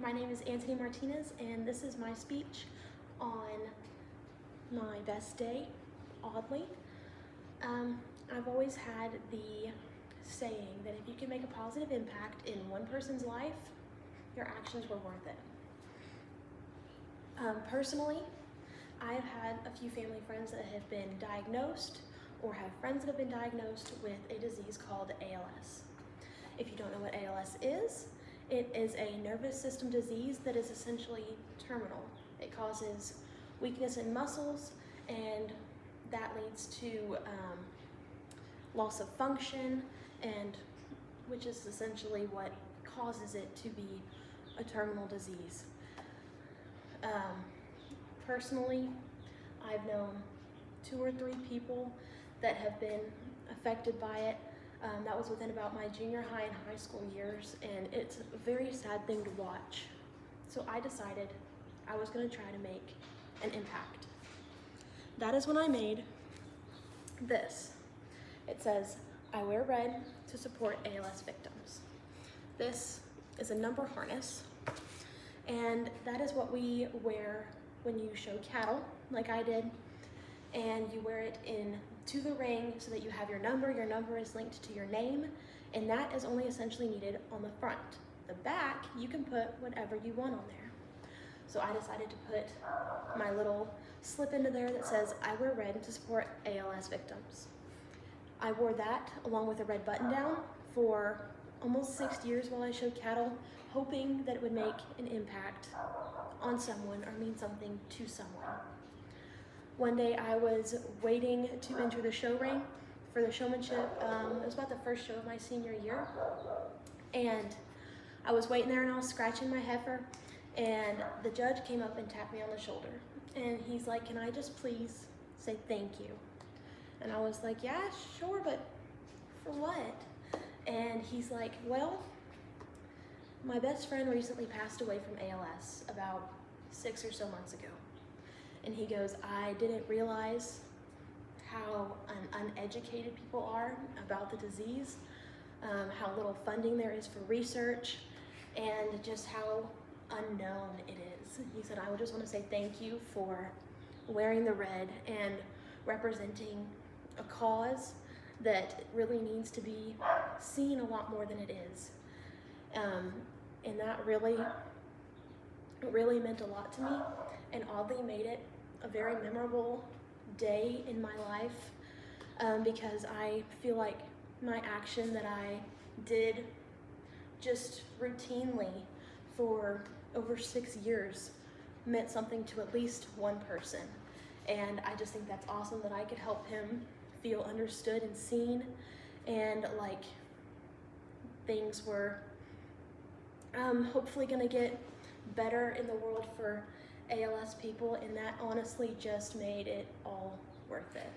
My name is Anthony Martinez, and this is my speech on my best day, oddly. I've always had the saying that if you can make a positive impact in one person's life, your actions were worth it. Personally, I've had a few family friends that have been diagnosed or have friends that have been diagnosed with a disease called ALS. If you don't know what ALS is, it is a nervous system disease that is essentially terminal. It causes weakness in muscles, and that leads to loss of function, and which is essentially what causes it to be a terminal disease. Personally, I've known 2 or 3 people that have been affected by it. That was within about my junior high and high school years, and it's a very sad thing to watch. So I decided I was going to try to make an impact. That is when I made this. It says, "I wear red to support ALS victims." This is a number harness, and that is what we wear when you show cattle, like I did, and you wear it to the ring so that you have your number. Your number is linked to your name, and that is only essentially needed on the front. The back, you can put whatever you want on there. So I decided to put my little slip into there that says, "I wear red to support ALS victims." I wore that along with a red button down for almost 6 years while I showed cattle, hoping that it would make an impact on someone or mean something to someone. One day I was waiting to enter the show ring for the showmanship. It was about the first show of my senior year, and I was waiting there and I was scratching my heifer, and the judge came up and tapped me on the shoulder, and he's like, "Can I just please say thank you?" And I was like, "Yeah, sure, but for what?" And he's like, "Well, my best friend recently passed away from ALS about 6 or so months ago." And he goes, "I didn't realize how uneducated people are about the disease, how little funding there is for research, and just how unknown it is." He said, "I would just want to say thank you for wearing the red and representing a cause that really needs to be seen a lot more than it is." And that really meant a lot to me, and oddly made it a very memorable day in my life, because I feel like my action that I did just routinely for over 6 years meant something to at least one person. And I just think that's awesome that I could help him feel understood and seen, and like things were hopefully gonna get better in the world for ALS people, and that honestly just made it all worth it.